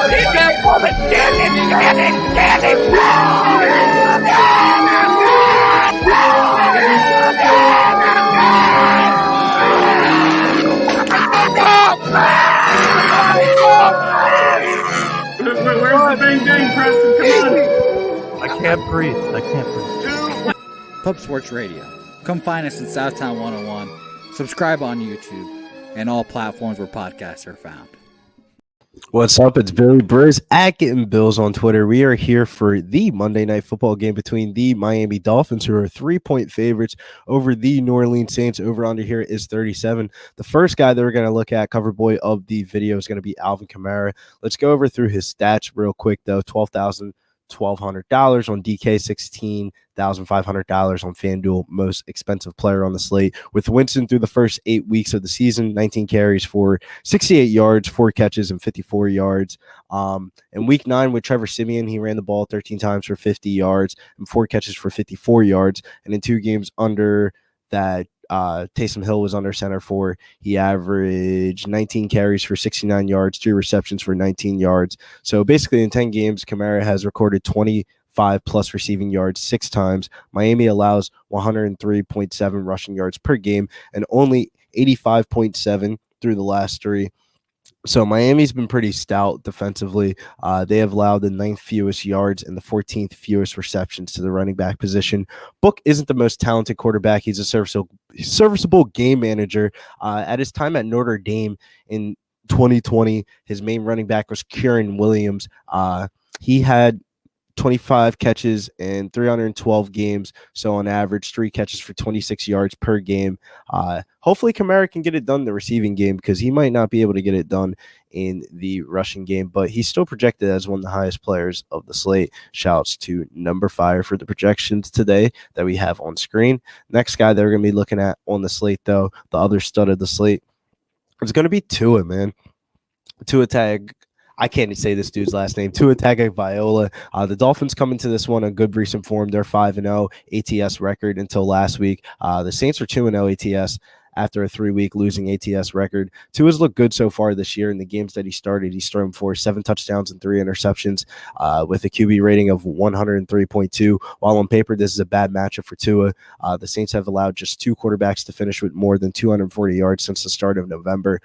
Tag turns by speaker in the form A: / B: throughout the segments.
A: Where's the bang bang, Preston? Come on.
B: I can't breathe.
C: Pub Sports Radio. Come find us in Southtown 101. Subscribe on YouTube and all platforms where podcasts are found.
D: What's up? It's Billy Brisbane at Getting Bills on Twitter. We are here for the Monday Night Football game between the Miami Dolphins, who are 3-point favorites over the New Orleans Saints. Over under here is 37. The first guy that we're going to look at, cover boy of the video, is going to be Alvin Kamara. Let's go over through his stats real quick, though. $12,100 on DK, $16,500 on FanDuel, most expensive player on the slate. With Winston through the first 8 weeks of the season, 19 carries for 68 yards, 4 catches, and 54 yards. In week 9 with Trevor Siemian, he ran the ball 13 times for 50 yards and 4 catches for 54 yards. And in 2 games under that, Taysom Hill was under center for, he averaged 19 carries for 69 yards, 3 receptions for 19 yards. So basically in 10 games, Kamara has recorded 25 plus receiving yards 6 times. Miami allows 103.7 rushing yards per game and only 85.7 through the last 3. So Miami's been pretty stout defensively. They have allowed the 9th fewest yards and the 14th fewest receptions to the running back position. Book isn't the most talented quarterback. He's a serviceable game manager. At his time at Notre Dame in 2020, his main running back was Kieran Williams. He had 25 catches in 312 games, so on average 3 catches for 26 yards per game. Hopefully Kamara can get it done in the receiving game, because he might not be able to get it done in the rushing game, but he's still projected as one of the highest players of the slate. Shouts to Number Fire for the projections today that we have on screen. Next guy that we're going to be looking at on the slate, though, the other stud of the slate, is going to be Tua, man. Tua Tag. I can't even say this dude's last name. Tua Tagovailoa. The Dolphins come into this one in good recent form. They're 5-0 ATS record until last week. The Saints are 2-0 ATS after a 3-week losing ATS record. Tua's looked good so far this year. In the games that he started, he's thrown for 7 touchdowns and 3 interceptions with a QB rating of 103.2. While on paper, this is a bad matchup for Tua. The Saints have allowed just 2 quarterbacks to finish with more than 240 yards since the start of November.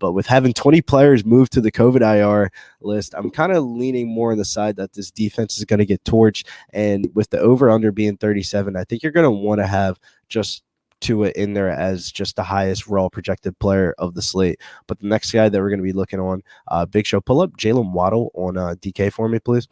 D: But with having 20 players move to the COVID IR list, I'm kind of leaning more on the side that this defense is going to get torched. And with the over-under being 37, I think you're going to want to have just Tua in there as just the highest raw projected player of the slate. But the next guy that we're going to be looking on, Big Show, pull up Jaylen Waddle on DK for me, please.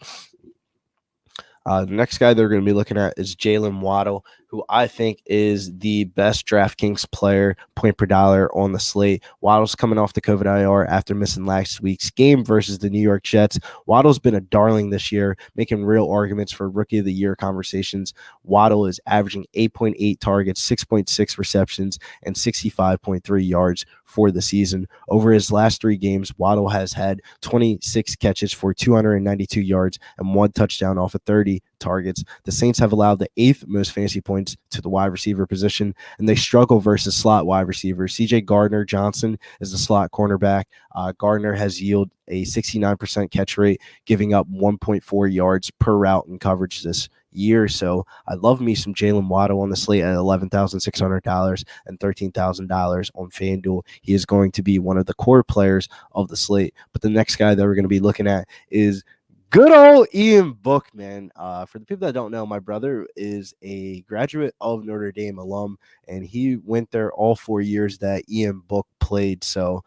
D: The next guy they're going to be looking at is Jaylen Waddle, who I think is the best DraftKings player, point per dollar on the slate. Waddle's coming off the COVID IR after missing last week's game versus the New York Jets. Waddle's been a darling this year, making real arguments for Rookie of the Year conversations. Waddle is averaging 8.8 targets, 6.6 receptions, and 65.3 yards for the season. Over his last 3 games, Waddle has had 26 catches for 292 yards and 1 touchdown off of 30 targets. The Saints have allowed the 8th most fantasy points to the wide receiver position, and they struggle versus slot wide receivers. CJ Gardner-Johnson is the slot cornerback. Gardner has yielded a 69% catch rate, giving up 1.4 yards per route in coverage this year. So I love me some Jaylen Waddle on the slate at $11,600 and $13,000 on FanDuel. He is going to be one of the core players of the slate. But the next guy that we're going to be looking at is good old Ian Book, man. For the people that don't know, my brother is a graduate of Notre Dame alum, and he went there all 4 years that Ian Book played. So,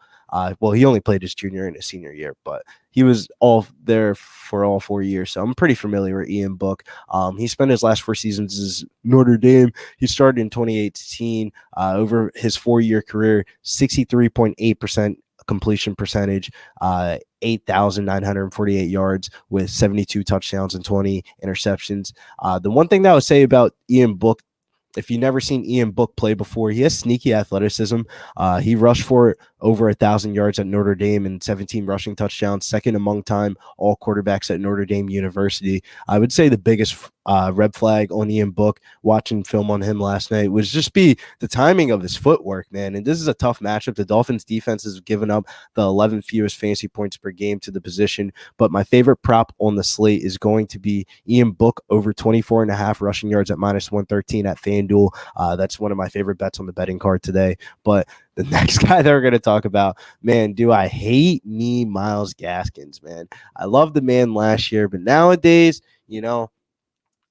D: well, he only played his junior and his senior year, but he was all there for all 4 years. So I'm pretty familiar with Ian Book. He spent his last 4 seasons as Notre Dame. He started in 2018. Over his 4-year career, 63.8% completion percentage, 8,948 yards with 72 touchdowns and 20 interceptions. The one thing that I would say about Ian Book if you've never seen Ian Book play before, he has sneaky athleticism. He rushed for over 1,000 yards at Notre Dame and 17 rushing touchdowns, second among time all quarterbacks at Notre Dame University. I would say the biggest red flag on Ian Book watching film on him last night was just be the timing of his footwork, man. And this is a tough matchup. The Dolphins defense has given up the 11th fewest fantasy points per game to the position. But my favorite prop on the slate is going to be Ian Book over 24.5 rushing yards at -113 at FanDuel. That's one of my favorite bets on the betting card today. But the next guy that we're going to talk about, man, do I hate me Myles Gaskins, man. I loved the man last year, but nowadays,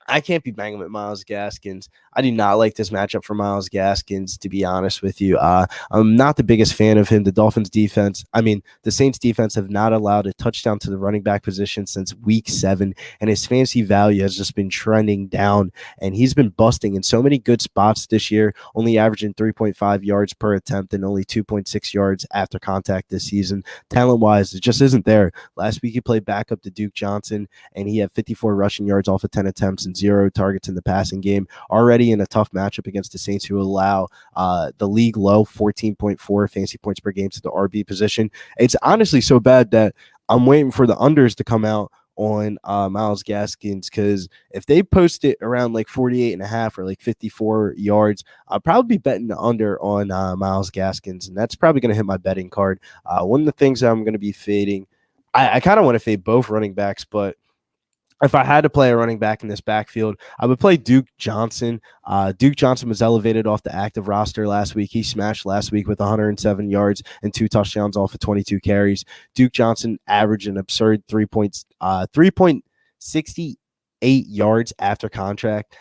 D: I can't be banging with Myles Gaskins. I do not like this matchup for Myles Gaskins, to be honest with you. I'm not the biggest fan of him. The Saints defense have not allowed a touchdown to the running back position since week 7, and his fantasy value has just been trending down, and he's been busting in so many good spots this year, only averaging 3.5 yards per attempt and only 2.6 yards after contact this season. Talent-wise, it just isn't there. Last week he played backup to Duke Johnson, and he had 54 rushing yards off of 10 attempts and 0 targets in the passing game. Already in a tough matchup against the Saints, who allow the league low 14.4 fantasy points per game to the RB position. It's honestly so bad that I'm waiting for the unders to come out on Myles Gaskins, because if they post it around like 48.5 or like 54 yards, I'll probably be betting the under on Myles Gaskins, and that's probably going to hit my betting card. One of the things that I'm going to be fading, I kind of want to fade both running backs, but if I had to play a running back in this backfield, I would play Duke Johnson. Duke Johnson was elevated off the active roster last week. He smashed last week with 107 yards and 2 touchdowns off of 22 carries. Duke Johnson averaged an absurd 3.68 yards after contract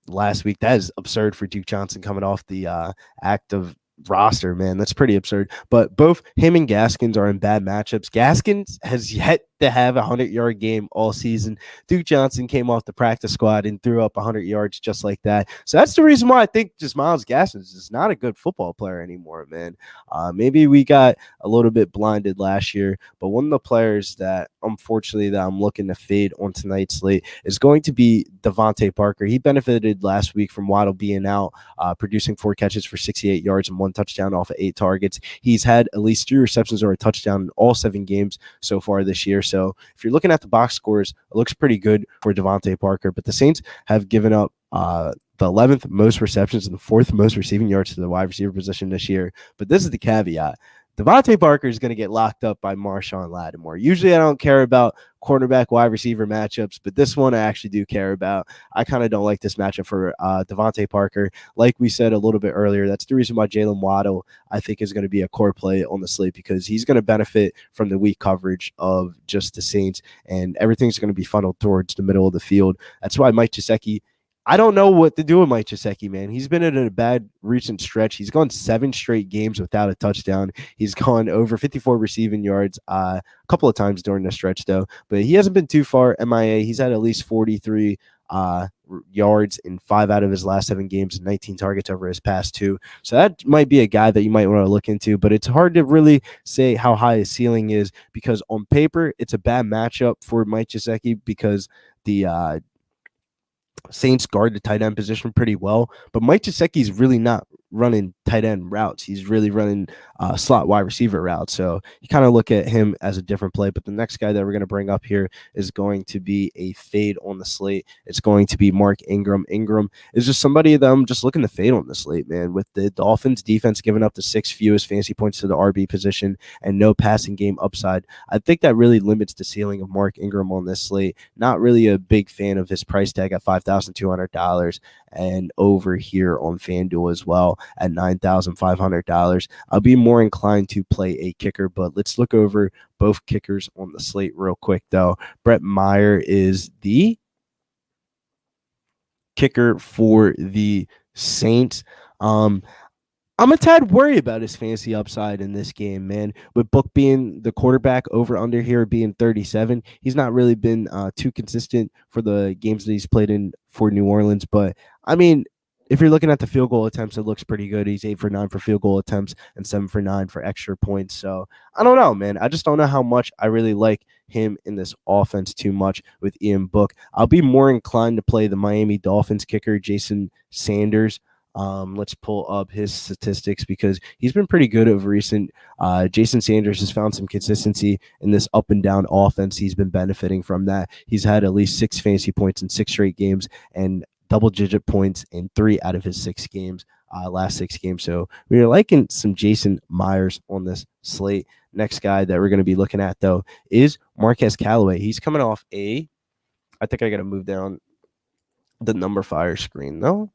D: last week. That is absurd for Duke Johnson coming off the active roster, man. That's pretty absurd. But both him and Gaskins are in bad matchups. Gaskins has yet to have a 100-yard game all season. Duke Johnson came off the practice squad and threw up 100 yards just like that. So that's the reason why I think just Myles Gaskins is not a good football player anymore, man. Maybe we got a little bit blinded last year, but one of the players that unfortunately that I'm looking to fade on tonight's slate is going to be Devontae Parker. He benefited last week from Waddle being out, producing 4 catches for 68 yards and 1 touchdown off of 8 targets. He's had at least 3 receptions or a touchdown in all 7 games so far this year. So if you're looking at the box scores, it looks pretty good for Devontae Parker. But the Saints have given up the 11th most receptions and the 4th most receiving yards to the wide receiver position this year. But this is the caveat. Devontae Parker is going to get locked up by Marshawn Lattimore. Usually I don't care about cornerback wide receiver matchups, but this one I actually do care about. I kind of don't like this matchup for Devontae Parker. Like we said a little bit earlier, that's the reason why Jaylen Waddle, I think, is going to be a core play on the slate, because he's going to benefit from the weak coverage of just the Saints, and everything's going to be funneled towards the middle of the field. That's why Mike Gesicki, I don't know what to do with Mike Gesicki, man. He's been in a bad recent stretch. He's gone 7 straight games without a touchdown. He's gone over 54 receiving yards a couple of times during the stretch, though. But he hasn't been too far MIA. He's had at least 43 yards in 5 out of his last 7 games and 19 targets over his past 2. So that might be a guy that you might want to look into, but it's hard to really say how high his ceiling is, because on paper, it's a bad matchup for Mike Gesicki, because the Saints guard the tight end position pretty well, but Mike Gesicki's really not running tight end routes. He's really running slot wide receiver routes. So you kind of look at him as a different play. But the next guy that we're going to bring up here is going to be a fade on the slate. It's going to be Mark Ingram. Ingram is just somebody that I'm just looking to fade on the slate, man. With the Dolphins defense giving up the 6th fewest fantasy points to the RB position and no passing game upside, I think that really limits the ceiling of Mark Ingram on this slate. Not really a big fan of his price tag at $5,200 and over here on FanDuel as well at $9,500. I'll be more inclined to play a kicker, but let's look over both kickers on the slate real quick, though. Brett Meyer is the kicker for the Saints. I'm a tad worried about his fantasy upside in this game, man. With Book being the quarterback, over under here being 37, he's not really been too consistent for the games that he's played in for New Orleans. But I mean, if you're looking at the field goal attempts, it looks pretty good. He's 8 for 9 for field goal attempts and 7 for 9 for extra points. So I don't know, man. I just don't know how much I really like him in this offense too much with Ian Book. I'll be more inclined to play the Miami Dolphins kicker, Jason Sanders. Let's pull up his statistics because he's been pretty good over recent. Jason Sanders has found some consistency in this up and down offense. He's been benefiting from that. He's had at least 6 fantasy points in 6 straight games and double-digit points in 3 out of his 6 games, last 6 games. So we're liking some Jason Myers on this slate. Next guy that we're going to be looking at, though, is Marquez Callaway. He's coming off I think I got to move down the number fire screen, though.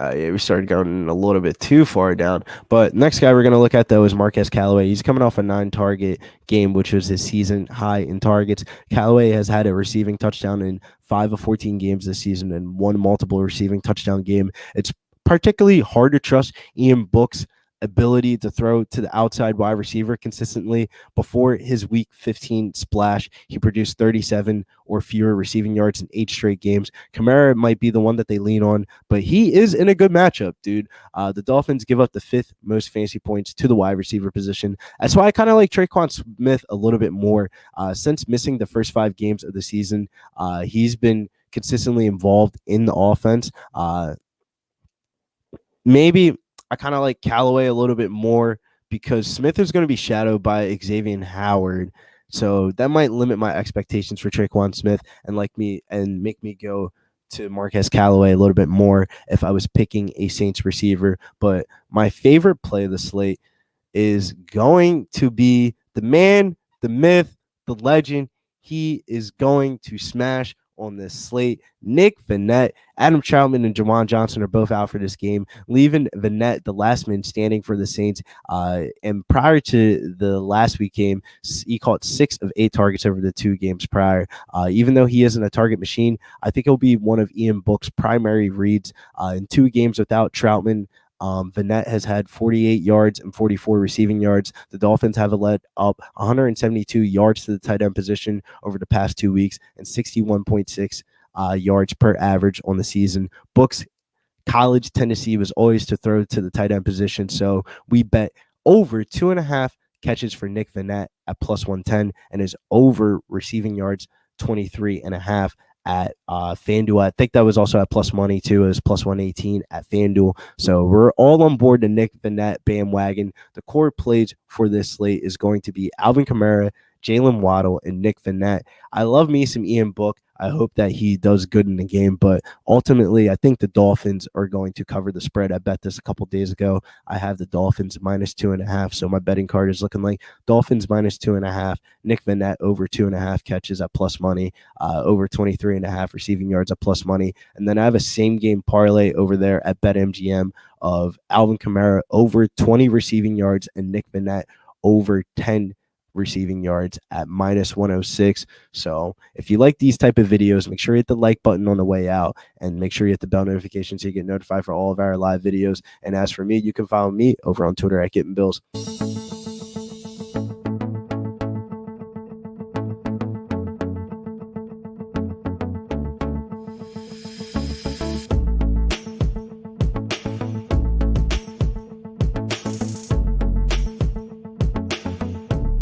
D: We started going a little bit too far down. But next guy we're going to look at, though, is Marquez Callaway. He's coming off a 9-target game, which was his season high in targets. Callaway has had a receiving touchdown in 5 of 14 games this season and 1 multiple receiving touchdown game. It's particularly hard to trust Ian Book's ability to throw to the outside wide receiver consistently. Before his week 15 splash, he produced 37 or fewer receiving yards in 8 straight games. Kamara might be the one that they lean on, but he is in a good matchup, dude. The Dolphins give up the 5th most fantasy points to the wide receiver position. That's why I kind of like Tre'Quan Smith a little bit more. Since missing the first 5 games of the season, he's been consistently involved in the offense. Maybe I kind of like Callaway a little bit more because Smith is going to be shadowed by Xavier Howard. So that might limit my expectations for Tre'Quan Smith and make me go to Marquez Callaway a little bit more if I was picking a Saints receiver. But my favorite play of the slate is going to be the man, the myth, the legend. He is going to smash on this slate. Nick Vannett, Adam Troutman, and Jawan Johnson are both out for this game, leaving Vannett the last man standing for the Saints. And prior to the last week game, he caught 6 of 8 targets over the 2 games prior. Even though he isn't a target machine, I think he'll be one of Ian Book's primary reads. In 2 games without Troutman, Vannett has had 48 yards and 44 receiving yards. The Dolphins have led up 172 yards to the tight end position over the past 2 weeks and 61.6 yards per average on the season. Book's college tendency was always to throw to the tight end position, so we bet over 2.5 catches for Nick Vannett at plus 110 and his over receiving yards 23.5 at FanDuel. I think that was also at plus money too. It was plus 118 at FanDuel. So we're all on board the Nick Vannett bandwagon. The core plays for this slate is going to be Alvin Kamara, Jaylen Waddle, and Nick Vannett. I love me some Ian Book. I hope that he does good in the game, but ultimately, I think the Dolphins are going to cover the spread. I bet this a couple days ago. I have the Dolphins minus 2.5, so my betting card is looking like Dolphins minus 2.5, Nick Vannett over 2.5 catches at plus money, over 23.5 receiving yards at plus money, and then I have a same game parlay over there at BetMGM of Alvin Kamara over 20 receiving yards and Nick Vannett over 10 receiving yards at minus 106. So if you like these type of videos, make sure you hit the like button on the way out and make sure you hit the bell notification so you get notified for all of our live videos. And as for me, you can follow me over on Twitter at Getting Bills.